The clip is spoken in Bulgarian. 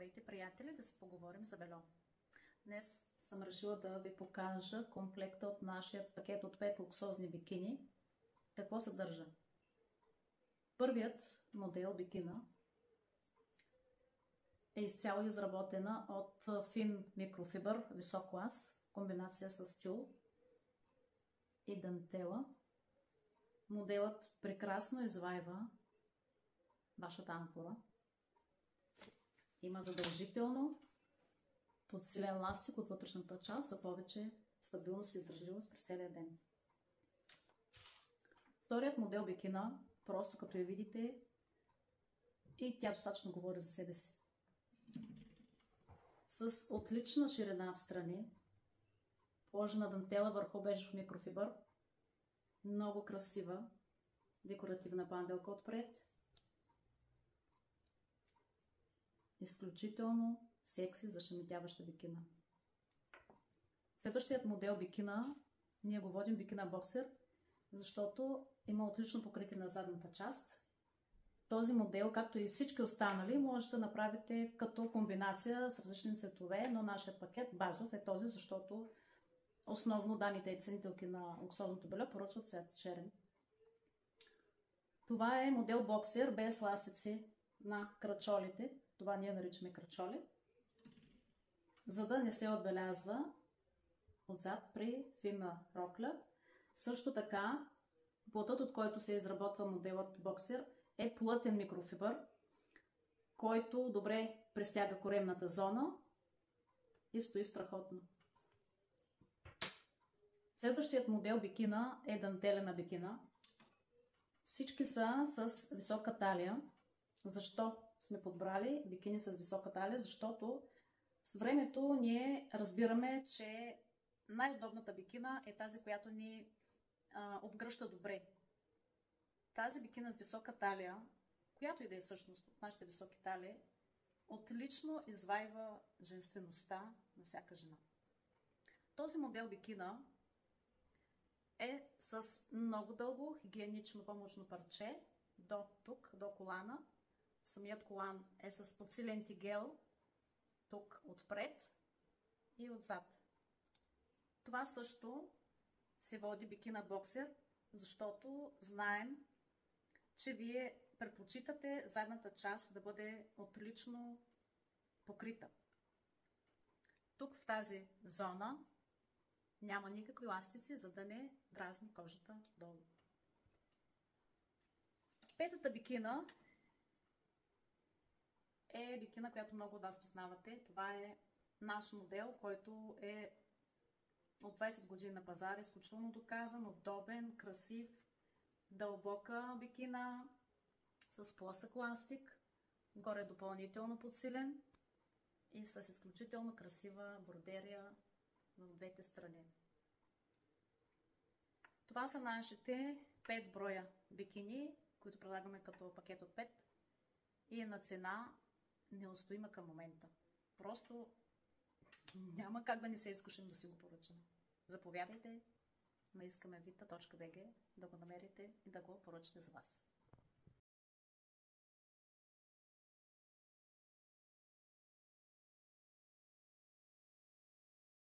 Здравейте, приятели, да си поговорим за бельо. Днес съм решила да ви покажа комплекта от нашия пакет от 5 луксозни бикини. Какво съдържа? Първият модел бикина е изцяло изработена от фин микрофибър, висок клас, комбинация с тюл и дантела. Моделът прекрасно извайва вашата амфора. Има задължително подсилен ластик от вътрешната част за повече стабилност и издържливост през целия ден. Вторият модел бикина, просто като я видите, и тя достатъчно говори за себе си. С отлична ширина в страни, положена дантела върху бежев микрофибър, много красива декоративна банделка отпред, изключително секси зашеметяваща бикина. Следващият модел бикина, ние го водим бикина боксер, защото има отлично покритие на задната част. Този модел, както и всички останали, може да направите като комбинация с различни цветове, но нашия пакет базов е този, защото основно дамите и ценителки на луксозното бельо поръчват цвят черен. Това е модел боксер без ластици на крачолите. Това ние наричаме крачоли, за да не се отбелязва отзад при финна рокля. Също така, плътът, от който се изработва моделът боксер, е плътен микрофибър, който добре престяга коремната зона и стои страхотно. Следващият модел бикина е дантелена бикина. Всички са с висока талия. Защо сме подбрали бикини с висока талия? Защото с времето ние разбираме, че най-удобната бикина е тази, която ни обгръща добре. Тази бикина с висока талия, която и да е всъщност от нашите високи талии, отлично извайва женствеността на всяка жена. Този модел бикина е с много дълго хигиенично помощно парче до тук, до колана. Самият колан е с подсилен тигел тук отпред и отзад. Това също се води бикина боксер, защото знаем, че вие предпочитате задната част да бъде отлично покрита. Тук в тази зона няма никакви ластици, за да не дразни кожата долу. Петата бикина е бикина, която много от вас познавате. Това е наш модел, който е от 20 години на пазара, изключително доказан, удобен, красив, дълбока бикина с плъсък ластик, горе допълнително подсилен и с изключително красива бродерия в двете страни. Това са нашите 5 броя бикини, които предлагаме като пакет от 5 и е на цена неустоима към момента. Просто няма как да не се изкушим да си го поръчаме. Заповядайте на искамевита.bg да го намерите и да го поръчате за вас.